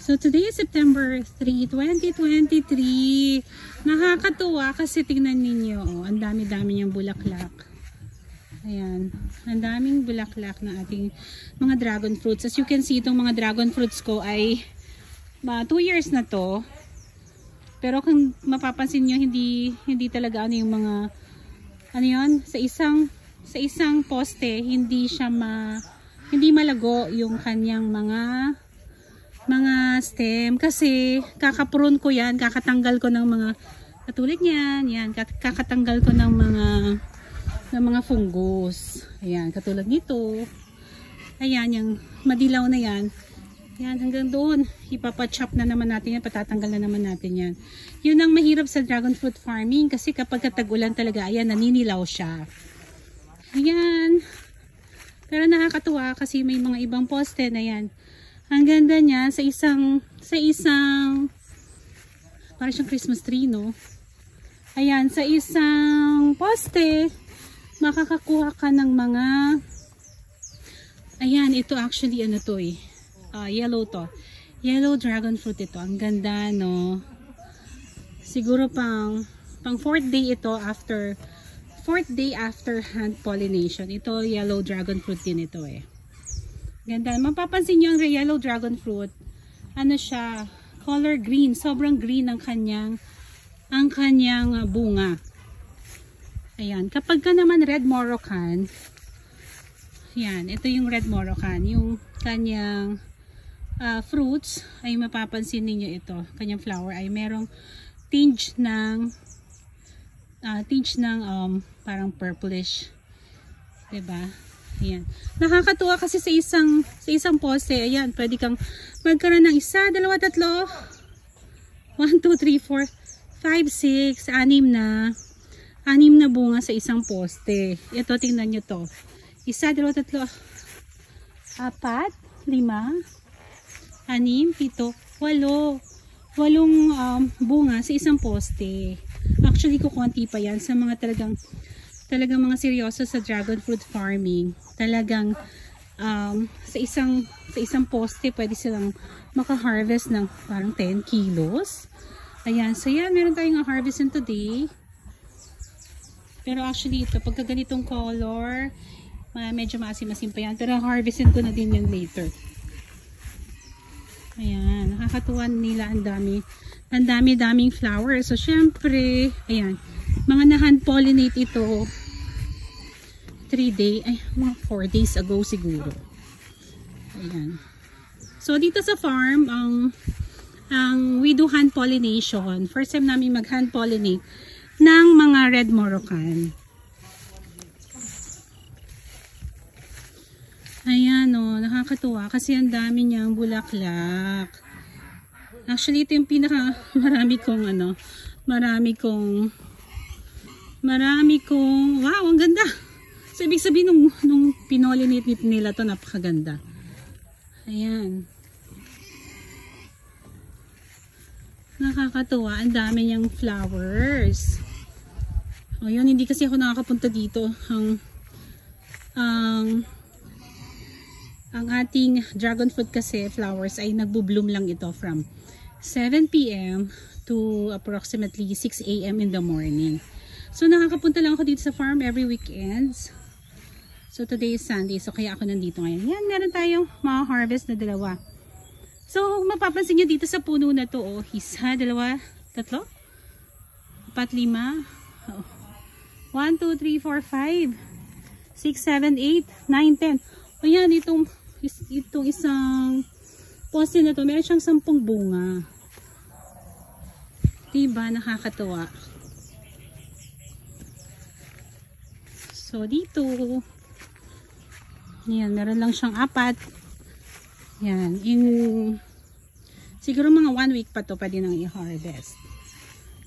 So today is September 3, 2023. Nakakatuwa kasi tingnan ninyo, oh, ang dami-dami niyang bulaklak. Ayan, ang daming bulaklak ng ating mga dragon fruits. As you can see, itong mga dragon fruits ko ay 2 years na to. Pero kung mapapansin nyo, hindi talaga ano yung mga, ano yun, sa isang poste, hindi malago yung kanyang mga stem kasi kakaprune ko yan, kakatanggal ko ng mga katulad yan, kakatanggal ko ng mga fungus. Ayan, katulad nito. Ayan, yung madilaw na yan. Yan, hanggang doon. Ipapachop na naman natin yan, patatanggal na naman natin yan. Yun ang mahirap sa dragon fruit farming kasi kapag tag-ulan talaga, ayan, naninilaw siya. Ayan. Pero nakakatuwa kasi may mga ibang poste na yan. Ang ganda niya sa isang parang siyang Christmas tree, no? Ayan, sa isang poste makakakuha ka ng mga, ayan, ito actually ano to eh, yellow to, yellow dragon fruit ito. Ang ganda, no? Siguro pang 4th day ito, after 4th day after hand pollination. Ito yellow dragon fruit din ito eh. Ganda. Mapapansin nyo ang yellow dragon fruit. Ano siya? Color green. Sobrang green ang kanyang bunga. Ayan. Kapag ka naman red Moroccan, yan. Ito yung red Moroccan. Yung kanyang fruits ay mapapansin ninyo ito. Kanyang flower ay merong tinge ng parang purplish. Diba? Ayan. Nakakatuwa kasi sa isang poste, ayan, pwede kang magkaroon ng 1, 2, 3, 1, 2, 3, 4, 5, 6, 6 na bunga sa isang poste. Ito, tingnan nyo to. 1, 2, 3, 4, 5, 6, 7, 8, 8 bunga sa isang poste. Actually, kukunti pa yan sa mga talagang mga seryoso sa dragon fruit farming. Talagang sa isang poste pwede silang maka-harvest ng parang 10 kilos. Ayan, so yan, meron tayong harvestin today. Pero actually ito, pagka ganitong color, medyo maasim-asim pa yan. Pero harvestin ko na din yung later. Ayan, nakakatuwa nila, ang daming flowers. So syempre, ayan, mga na-hand pollinate ito 4 days ago siguro. Ayan. So dito sa farm, we do hand pollination. First time namin mag hand pollinate ng mga red Moroccan. Ayan, oh, nakakatuwa kasi ang dami niyang bulaklak. Actually ito yung marami kong wow, ang ganda. So ibig sabihin nung pinolinate nila to, napakaganda. Ayan. Nakakatuwa, ang dami niyang flowers. O yun, hindi kasi ako nakakapunta dito. Ang ating dragon fruit kasi flowers ay nagbo-bloom lang ito from 7 PM to approximately 6 AM in the morning. So nakakapunta lang ako dito sa farm every weekends. So today is Sunday, so kaya ako nandito ngayon. Yan, meron tayong mga harvest na 2. So mapapansin nyo dito sa puno na to, oh, 1, 2, 3, 4, 5, 1, 2, 3, 4, 5, 6, 7, 8, 9, 10. O yan, itong isang poste na to, meron siyang 10 bunga. Diba, nakakatuwa. So dito, yan, meron lang siyang 4. Yan, siguro mga 1 week pa to pwede nang i-harvest.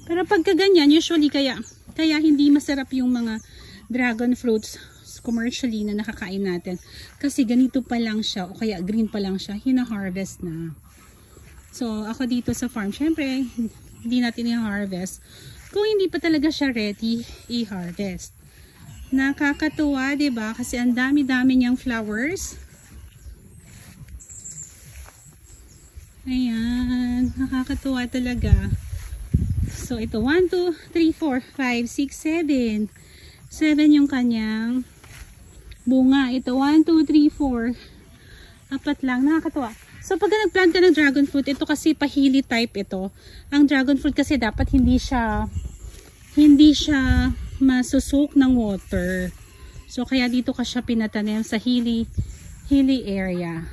Pero pagka ganyan, usually kaya hindi masarap yung mga dragon fruits commercially na nakakain natin. Kasi ganito pa lang siya o kaya green pa lang siya, hina-harvest na. So ako dito sa farm, syempre hindi natin i-harvest kung hindi pa talaga siya ready i-harvest. Nakakatuwa, 'di ba? Kasi ang dami-dami niyang flowers. Ayan. Nakakatuwa talaga. So, ito, 1, 2, 3, 4, 5, 6, 7. 7 yung kanyang bunga. Ito, 1, 2, 3, 4. Apat lang. Nakakatuwa. So, pag nagplant ka ng dragon fruit, ito kasi pahili type ito. Ang dragon fruit kasi dapat hindi siya masusok ng water. So, kaya dito ka siya pinatanim sa hilly area.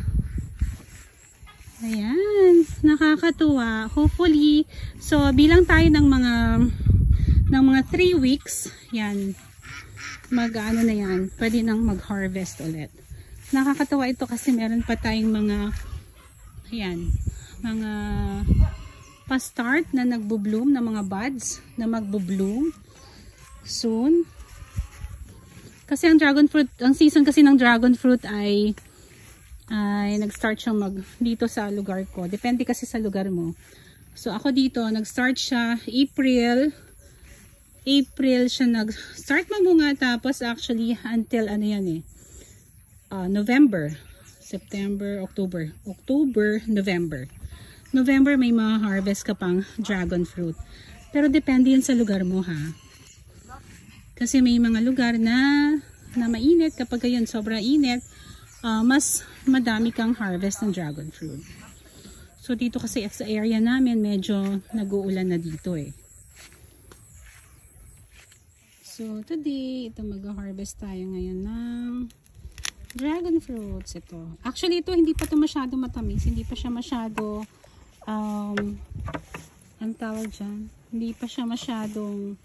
Ayan, nakakatuwa. Hopefully, so bilang tayo ng mga 3 weeks, yan, mag-ano na yan, pwede nang mag-harvest ulit. Nakakatuwa ito kasi meron pa tayong mga, ayan, mga pa-start na nagbo-bloom, na mga buds na magbo-bloom soon. Kasi ang dragon fruit, ang season kasi ng dragon fruit ay nag-start siyang dito sa lugar ko. Depende kasi sa lugar mo. So ako dito, nag-start siya April siya nag-start magbunga, tapos actually until ano yan November, September, October, November may ma-harvest ka pang dragon fruit. Pero depende yun sa lugar mo, ha. Kasi may mga lugar na mainit. Kapag yun sobra init, mas madami kang harvest ng dragon fruit. So dito kasi sa area namin medyo nag-uulan na dito So today, ito mag-harvest tayo ngayon ng dragon fruits. Ito. Actually ito hindi pa ito masyado matamis. Hindi pa siya masyado ang tawag dyan. Hindi pa siya masyadong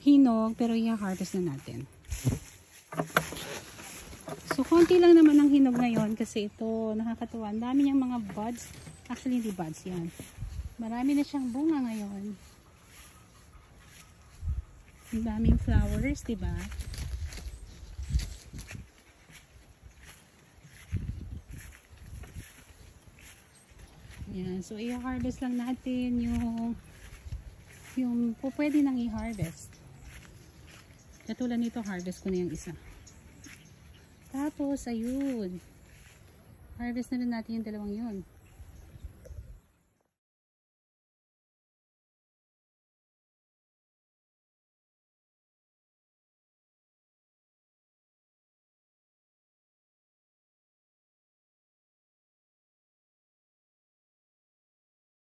hinog, pero i-harvest na natin. So, konti lang naman ang hinog ngayon kasi ito, nakakatuwa. Ang dami niyang mga buds. Actually, hindi buds yan. Marami na siyang bunga ngayon. Ang daming flowers, diba? Yan. So, i-harvest lang natin yung pwede nang i-harvest. Katulad nito, harvest ko na yung isa. Tapos, ayun. Harvest na rin natin yung dalawang yun.